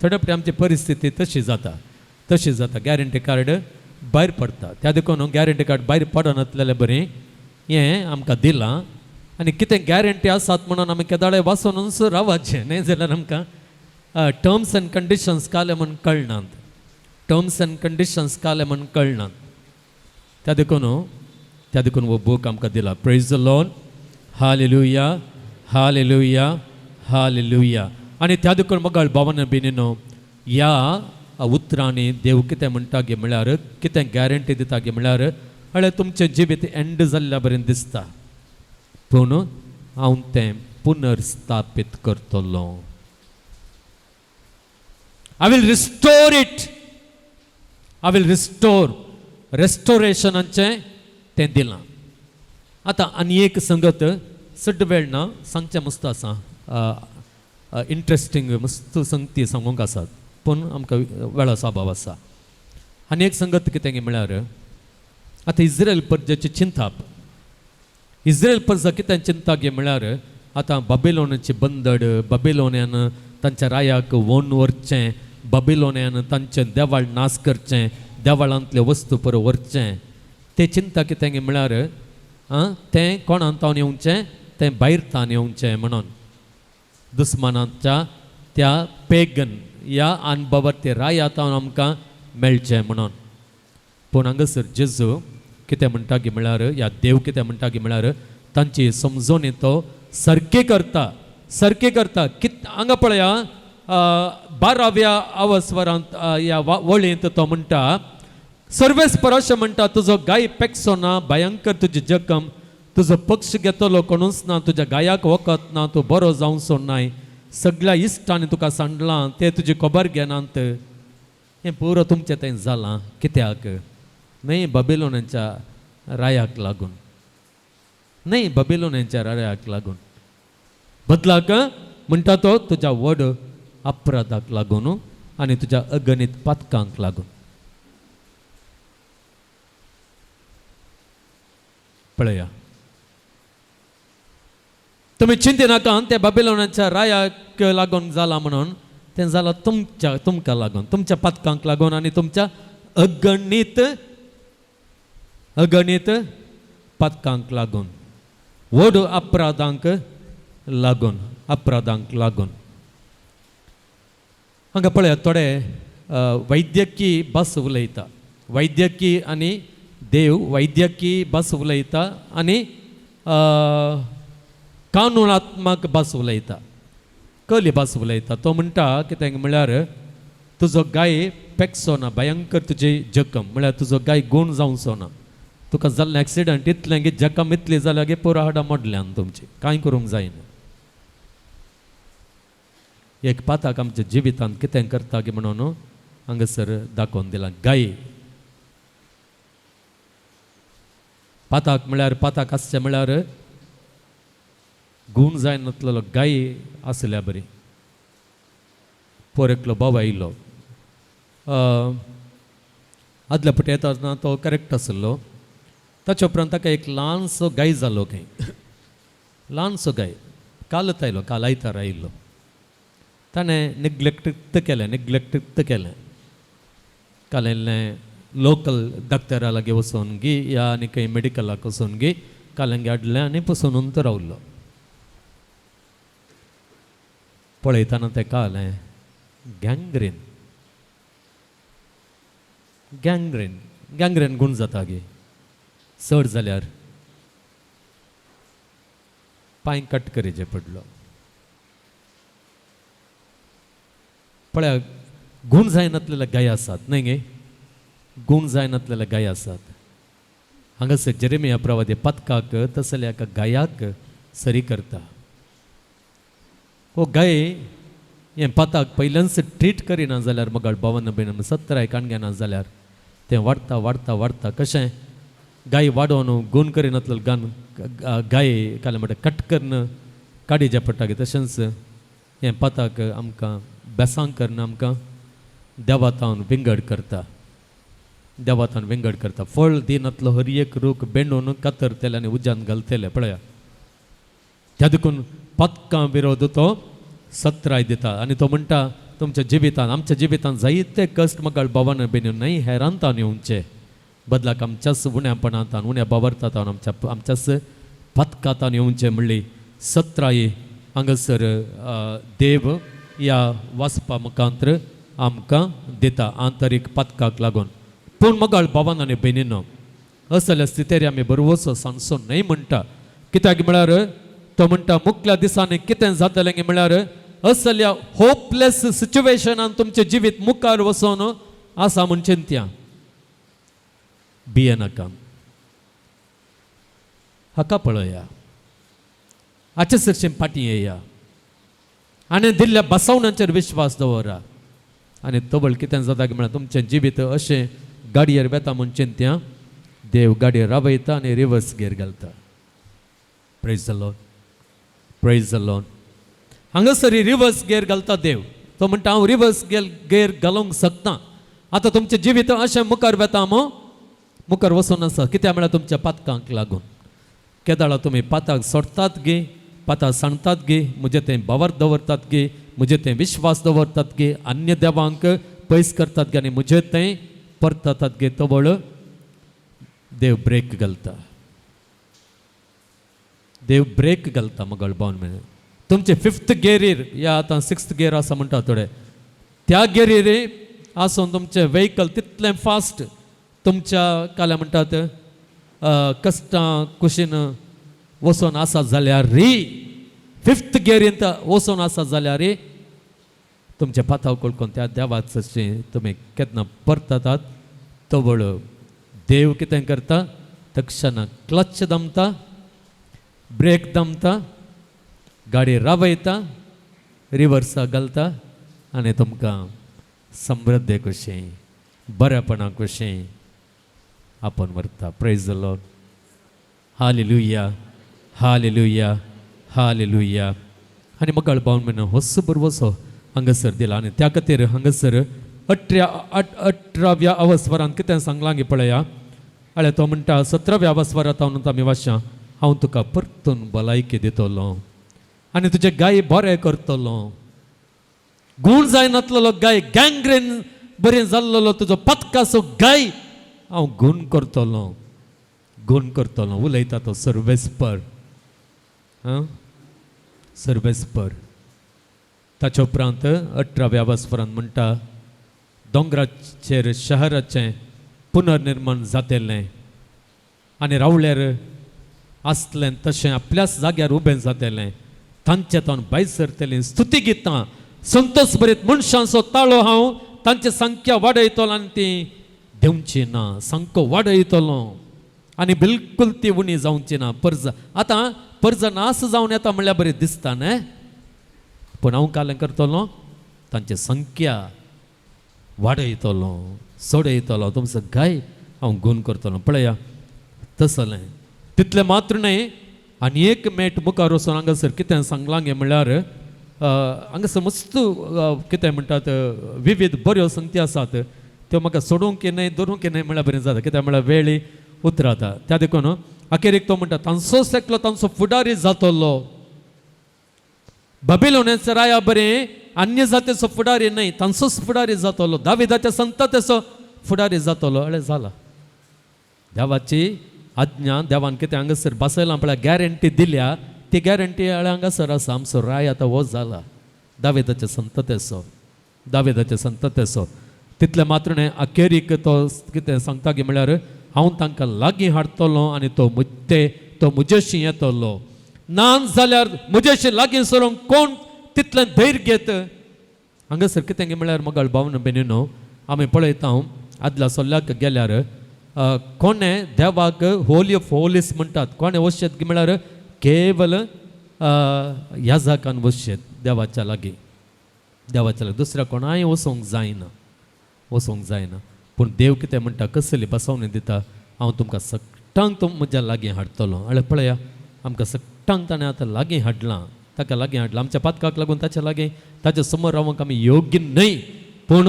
थोडे फावटी आमची परिस्थिती तशी जाता. गॅरंटी कार्ड भायर पडटा. त्या देखून गॅरंटी कार्ड भायर पडनासलेलें बरें. हें आमकां दिलां आनी कितें गॅरंटी आसात म्हणून आमी केदाळे वाचूनच रावचें. न्हय जाल्यार आमकां टर्म्स एंड कंडिशन्स काले म्हण कळनात. टर्म्स एंड कंडिशन्स काले म्हण कळनात. त्या देखून वो बूक आमकां दिला. Praise the Lord. Hallelujah, hallelujah, hallelujah. आनी त्या देखून मगळ भावन बिनीनो ह्या उतरांनी देव कितें म्हणटा गे म्हळ्यार, कितें गॅरंटी दिता गे म्हळ्यार, अळे तुमचें जिवीत एंड जाल्ल्या बरें दिसता पूण हांव तें पुनर्स्थापीत करतलो. I will restore it. I will restore. रेस्टोरेशनाचें तें दिलां. आतां आनी एक संगत चड वेळ ना, सांगचें मस्त आसा. इंट्रस्टींग मस्त संगती सांगूंक आसात पूण आमकां वेळाचो अभाव आसा. आनी एक संगत कितें गे म्हळ्यार, आतां इस्रायल प्रजेची चिंताप. इस्रायल प्रजा कितें चिंता गे म्हळ्यार, आतां बाबिलोनाची बंदड, बाबिलोनान तांच्या रायाक व्होन व्हरचें, बाबिलोनान तांचें देवाळ नाश करचें, देवाळांतले वस्तू पर व्हरचें. ते चिंता कितें गे म्हळ्यार तें कोणान तावन येवचें, तें भायर तावन येवचें म्हणून. दुस्मानाच्या त्या पेगन ह्या अनुभवार्थी राया तावन आमकां मेळचें म्हणून. पूण हांगासर जेजू कितें म्हणटा गे म्हळ्यार, ह्या देव कितें म्हणटा गे म्हळ्यार, तांची समजोनी तो सारकी करता. हांगा पळया 12व्या अवस्वरांत ह्या वळींत तो म्हणटा, सर्वेस्पराशे म्हणटा, तुजो गाय पेकसो ना, भयंकर तुजी जखम, तुजो पक्ष घेतलो कोणूच ना, तुज्या गायाक वखद ना, तूं बरो जावचो नाय, सगळ्या इश्टांनी तुका सांडलां, ते तुजी खबर घेनात. हें पुरो तुमचें तें जालां. कित्याक? न्हय बाबिलोनाच्या रायाक लागून, न्हय बाबिलोनाच्या रायाक लागून. बदलाक म्हणटा तो तुज्या व्हड अपराधाक लागून आनी तुज्या अगणित पातकांक लागून. पळया, तुमी चिंतिनाका ते बाबिलोनाच्या रायाक लागून जाला म्हणून. तें जालां तुमकां लागून, तुमच्या पातकांक लागून आनी तुमच्या अगणित पातकांक लागून, व्हड अपराधांक लागून. हांगा पळया, थोडे वैद्यकी भास उलयता. वैद्यकी आनी देव वैद्यकी भास उलयता आनी कानुनात्मक भास उलयता, कली भास उलयता. तो म्हणटा कितें म्हळ्यार, तुजो गाय पेकसो ना, भयंकर तुजी जखम, म्हळ्यार तुजो गाय गूण जावचो ना. तुका जाल्लें एक्सिडंट इतलें गे, जखम इतली जाल्यार गे पुरो हाडां मोडल्यान तुमची, कांय करूंक जायना. एक पाताक आमच्या जिवितांत कितें करता गे म्हणून हांगासर दाखोवन दिलां. गाय पाताक म्हळ्यार, पाताक आसचें म्हळ्यार गूण जायनासलेलो गाय आसल्या बरी. पोर एकलो भाव आयिल्लो, आदल्या फावटी येतना तो करेक्ट आसलो. ताच्या उपरांत ताका एक ल्हानसो गाय जालो. ल्हानसो गाय कालच आयलो, काल आयतार आयिल्लो. ताणें निग्लेक्ट केलें काल लोकल डॉक्टरा लागीं वचून गी या आनी खंय मेडिकलाक वचून गी काल्यांगे हाडलें आनी पसून तो रावलो पळयतना ताका जालें गँग्रेन गूण जाता गे चड जाल्यार पांय कट करीचे पडलो पळय गूण जायनासलेले गाय आसात न्हय गे गूण जायनासलेले गाय आसात हांगासर जेरेमिया प्रवादी पथकाक तसल्या एका गायाक सरी करता हो गाय हें पथक पयल्यानच ट्रीट करिना जाल्यार मगाळ भवन बीन सत्राय काणगेना जाल्यार तें वाडता कशें गाय वाडोवन गूण करिनासलेलो गाय काले म्हणटा कट करून काडिचें पडटा गे तशेंच हें पथक आमकां बेसांग करना आमकां देवातावन विंगड करता फळ दिनातलो हर एक रूख बेंडून कातरतेले आनी उज्यान घालतले पळया त्या देखून पथकां विरोध तो सत्राय दिता आनी तो म्हणटा तुमच्या जिवितान आमच्या जिवितान जायते कश्ट मगाळ भवन बेनून न्हय हेरांतान येवचे बदलाक आमच्याच उण्यापणांतान उण्या बाबरतान आमच्याच पथकांतान येवचे म्हणली सत्राई हांगासर देव या वाचपा मुखांतर आमकां दिता आंतरीक पथकाक लागून पूण मगाळ भवन आनी बेनिनो असल्या स्थितीर आमी बरोवचो सांगचो न्हय म्हणटा कित्याक म्हळ्यार तो म्हणटा मुखल्या दिसांनी कितें जातलें म्हळ्यार असल्या होपलेस सिच्युएशनान तुमचें जिवीत मुखार वचोन आसा म्हण चिंत्या भियेनाका हाका पळया हाचे सरशें फाटीं येया आनी दिल्ल्या बसवण्यांचेर विश्वास दवरा आनी तवळ कितें जाता म्हळ्यार तुमचें जिवीत अशें गाडयेर वेता म्हण चिंत्या देव गाडयेर रावयता आनी रिवर्स गेर घालता प्रेज द लॉर्ड हांगासर रिवर्स गेर घालता देव तो म्हणटा हांव रिवर्स गेर घालूंक शकता आतां तुमचें जिवीत अशें मुखार वेता मुखार वचून आसा कित्याक म्हळ्यार तुमच्या पातकांक लागून केदाळा तुमी पाताक सोडटात गे पाताक सांगतात गे म्हजें तें बावर दवरतात गे म्हजें तें विश्वास दवरतात गे अन्य देवांक पयस करतात गे आनी म्हजें तें परततात गे तवळ देव ब्रेक घालता मगळ बावन म्हण तुमचे 5th गेरीर या आतां 6th गेर आसा म्हणटा थोडे त्या गेरीर आसून तुमचें वेहिकल तितलें फास्ट तुमच्या काल्या म्हणटात कश्टां कुशीन वचोन आसा जाल्यार री 5th गेरींत वचोन आसा जाल्यार तुमचे पाताव कळकून त्या देवाचें तुमी केन्ना परततात तवळ देव कितें करता तक्षण क्लच दमता ब्रेक दमता गाडी रावयता रिवर्सा घालता आनी तुमकां समृद्धी कशें बरेपणा कशें आपण व्हरता praise the Lord hallelujah hallelujah hallelujah आनी मगाळ बावन म्हण होस बरोवसो हांगासर दिला आनी त्या खातीर हांगासर 18व्या अवस्वरान कितें सांगलां गे पळया आल्या तो म्हणटा 17व्या अवस्वरांत आमी वाचया हांव तुका परतून भलायकी दितलो आनी तुजे गाय बरें करतलो गूण जायनासलेलो गाय गँग्रेन बरें जाल्लो तुजो पथकाचो गाय हांव गूण करतलो उलयता तो सर्वेस्पर ताचे उपरांत 18व्या अवस्वरांत म्हणटा दोंगराचेर शहराचें पुनर्निर्माण जातलें आनी रावल्यार आसलें तशें आपल्याच जाग्यार उबें जातलें तांचे तावन भायर सरतलीं स्तुती गितां संतोश भरीत मनशांचो ताळो हांव तांची संख्या वाडयतलो आनी ती देंवची ना सामको वाडयतलो आनी बिलकुल ती उणी जावची ना पर्ज आतां पर्ज नास जावन येता म्हणल्यार बरें दिसता न्हय पूण हांव कालें करतलो तांची संख्या वाडयतलो सोडयतलो तुमचो गाय हांव गूण करतलो पळया तसलें तितलें मात्र न्हय आनी एक मेट मुखार वचून हांगासर कितें सांगलां गे म्हणल्यार हांगासर मस्त कितें म्हणटात विविध बऱ्यो संगती आसात त्यो म्हाका सोडूंक न्हय धरूंक न्हय म्हळ्यार बरें जाता कित्याक म्हळ्यार वेळी उतराता त्या देखून अखेरेक तो म्हणटा तांचोच एकलो तांचो फुडारी जातलो बाबिलोनाचो राया बरें अन्य जातीचो फुडारी नाही तांचोच फुडारी जातलो दाविदाच्या संततेचो फुडारी जातलो अळे जाला देवाची आज्ञा देवान कितें हांगासर बसयलां आपल्याक गॅरंटी दिल्या ती गॅरंटी अळे हांगासर आसा आमचो राय आतां हो जाला दाविदाच्या संततेचो तितले मात्र न्हय अखेरीक तो कितें सांगता की म्हळ्यार हांव तांकां लागीं हाडटलो आनी तो मुजेशी येतलो ना जाल्यार मुजेशी लागीं सरोंक कोण तितलें धैर्य घेत हांगासर कितें म्हळ्यार मोगाळ भावन बेनिनो आमी पळयता आदल्या सोल्ल्याक गेल्यार कोणे देवाक होली ऑफ होलीस म्हणटात कोणे वचशेत म्हळ्यार केवल याजकान वचशेत देवाच्या लागीं दुसऱ्या कोणाय वचोंक जायना पूण देव कितें म्हणटा कसली बसवणी दिता हांव तुमकां सगळ्यांक म्हज्या लागीं हाडटलो अळे पळया आमकां सगळ्यांक ताणें आतां लागीं हाडलां ताका लागीं हाडलां आमच्या पातकाक लागून ताच्या लागीं ताच्या समोर रावंक आमी योग्य न्हय पूण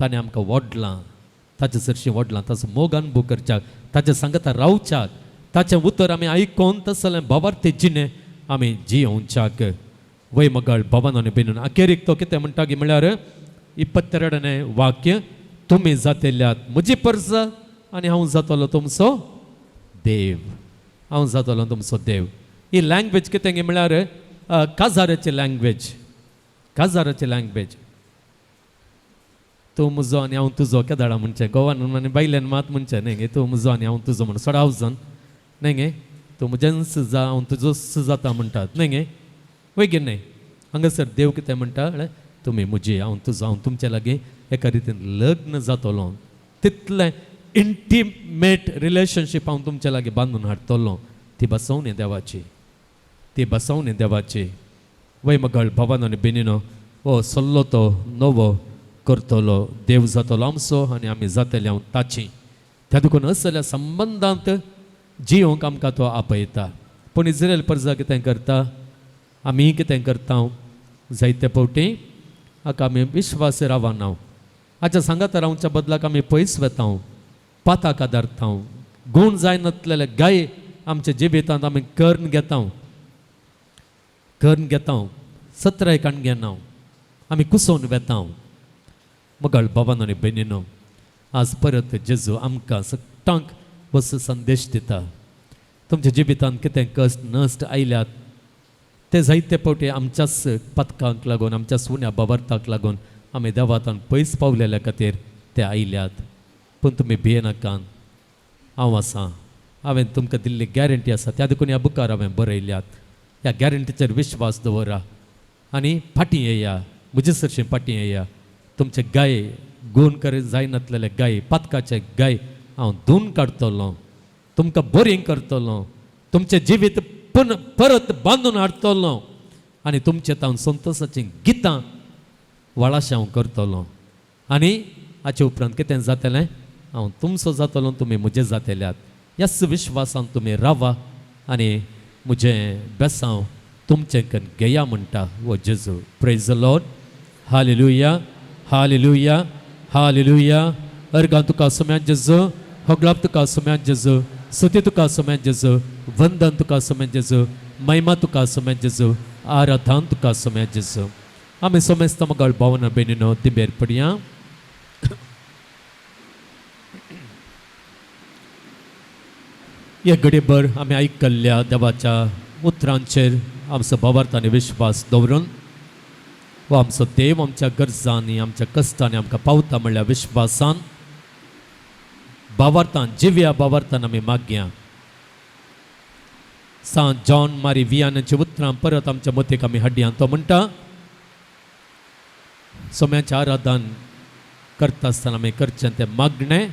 ताणें आमकां वडलां ताचे सरशी वडलां ताचो मोग अनुभव करच्याक ताच्या सांगता रावच्याक ताचें उतर आमी आयकोन तसलें बाबार्थी जिणे आमी जियोवच्याक वय मगाळ भवनान बेनून अखेरीक तो कितें म्हणटा की म्हळ्यार 22 वाक्य तुमी जातेल्यात म्हजी परस आनी हांव जातलो तुमचो देव ही लँग्वेज कितें गे म्हळ्यार काजाराची लँग्वेज तूं म्हजो आनी हांव तुजो केदाळा म्हणचें गोवान आनी बायलेन मात म्हणचें न्हय गे तूं म्हजो आनी हांव तुजो म्हण सडावजन न्हय गे तूं म्हजेंच जा हांव तुजो जाता म्हणटात न्हय गे वय गे न्हय हांगासर देव कितें म्हणटा तुमी म्हजी हांव तुजो हांव तुमचे लागीं एका रितीन लग्न जातलो तितलें इंटिमेट रिलेशनशीप हांव तुमचे लागीं बांदून हाडटलो ती बसवणी देवाची वय मगळ भवन आनी बेनिनो हो सल्लो तो नवो करतलो देव जातलो आमचो आनी आमी जातले हांव ताची त्या देखून असल्या संबंदांत जियोंक आमकां तो आपयता पूण इस्रायल प्रजा कितें करता आमी कितें करता जायते फावटी हाका आमी विश्वास रावना हाच्या सांगात रावच्या बदलाक आमी पयस वता पाताक आदारता गूण जाय नासलेले गाय आमच्या जिबितांत आमी कर्ण घेता सत्राय काण घेना आमी कुसोवन वेता मगळ भवन आनी बेनिनो आज परत जेजू आमकां सगळ्यांक वस संदेश दिता तुमच्या जिबितांत कितें कश्ट नश्ट आयल्यात ते जायते फावटी आमच्याच पथकांक लागून आमच्या सुन्या बाबर्थाक लागून आमी देवातान पयस पावलेल्या खातीर ते आयल्यात पूण तुमी भियेनाकात हांव आसा हांवें तुमकां दिल्ली गॅरंटी आसा त्या देखून ह्या बुकार हांवें बरयल्यात ह्या गॅरंटीचेर विश्वास दवरा आनी फाटीं येया म्हजे सरशी फाटीं येया तुमचे गाय गूण करी जायनासलेले गाय पातकाचे गाय हांव धुवन काडटलो तुमकां बोरींग करतलो तुमचें जिवीत परत बांदून हाडटलो आनी तुमचे तावन संतोशाचीं गितां वळाशें हांव करतलो आनी हाचे उपरांत कितें जातलें हांव तुमचो जातलो तुमी म्हजे जातल्यात ह्याच विश्वासान तुमी रावा आनी म्हजें बेसांव तुमचें कन घेया म्हणटा वो जेजू praise the Lord hallelujah hallelujah hallelujah अर्गां तुका सोम्यान जेजू होगलाप तुका सोम्यान जेजू स्तुती तुका सोम्यान जेजू वंदन तुका सोम्यान जेजू महिमा तुका सोम्यान जेजू आराधन तुका सोम्यान जेजू आमी सोमेस्त मगळ भावना बेनिनो दिबेर पडया एक घडीभर आमी आयकल्ल्या देवाच्या उतरांचेर आमचो भावार्थ आनी विश्वास दवरून वो आमचो देव आमच्या गरजांनी आमच्या कश्टांनी आमकां पावता म्हणल्या विश्वासान भावार्थान जिव्या भावार्थान आमी मागया सांत जॉन मारी वियानाची उतरां परत आमच्या मतीक आमी हाडया तो म्हणटा सोम्याचें आराधन करता आसतना आमी करचें तें मागणें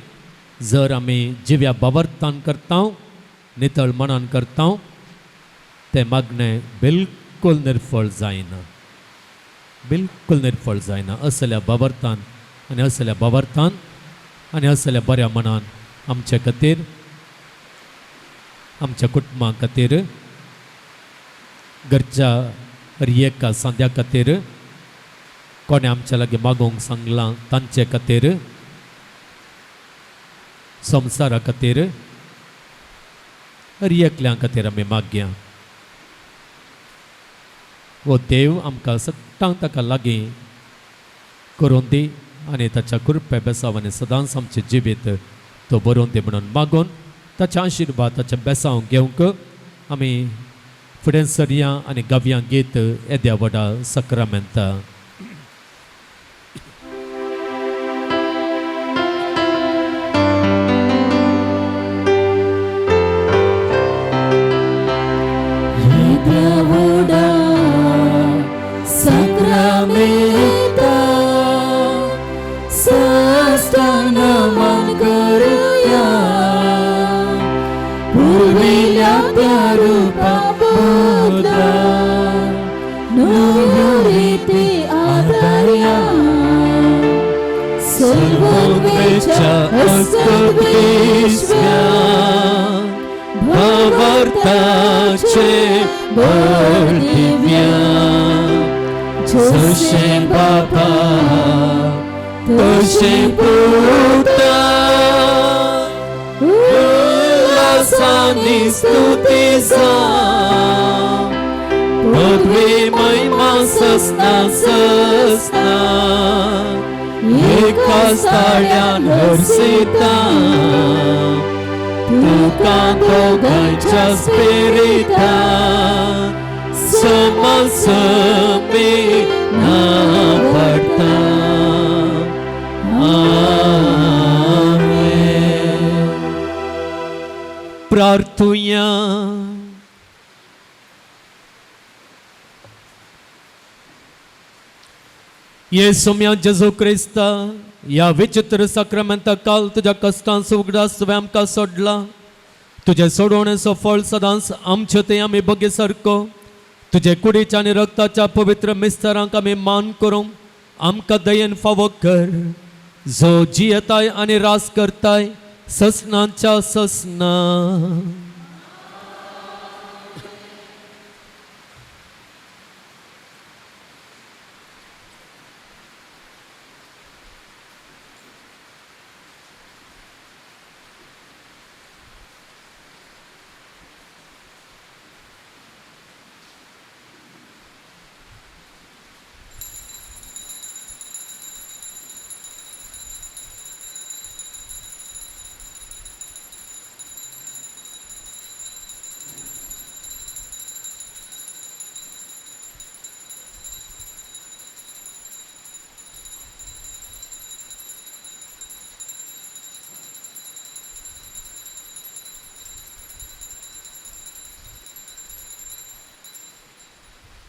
जर आमी जिव्या भावार्थान करता नितळ मनान करता तें मागणें बिलकुल निर्फळ जायना असल्या भावार्थान आनी असल्या भावार्थान आनी असल्या बऱ्या मनान आमचे खातीर आमच्या कुटुंबा खातीर घरच्या एका सांद्या खातीर कोणे आमच्या लागीं मागोवंक सांगलां तांचे खातीर संवसारा खातीर एकल्यां खातीर आमी मागया वो देव आमकां सगळ्यांक ताका लागीं करून दी आनी ताच्या कृपे बेसावांनी सदांच आमचे जिबेत तो बरोवन दी म्हणून मागून ताच्या आशिर्वाद ताच्या बेसांव घेवंक आमी फुडें सरया आनी गावयां गीत येद्या व्हडा सक्रामेंता. Sacramenta, sastaman करूया पूर्विल्या त्या रूपा बदला नुयुरीती आदया सर्वज्ञेच्या अस्तित्व्या भावार्थाचे बळ दिव्या जशे बापा तशे पुता उल्हासानी स्तुतीचा पदवी महिमा ससना ससना एका साड्यान हरसिता तुका दोगांच्या स्पिरिता समसमी ना पडता. आमेन. प्रार्थुया. येसुम्या जेजू क्रिस्ता या विचित्र साक्रामेंता काल तुझ्या कष्टांचो उगडास तुवें आमकां सोडला. तुझे सोडवणेचो फळ सदांच आमचे ते आमी बगे सारको तुझे कुडीच्या आनी रक्ताच्या पवित्र मिस्तरांक आमी मान करूंक आमकां दयेन फावो कर जो जियेताय आनी रास करताय ससनांच्या ससना.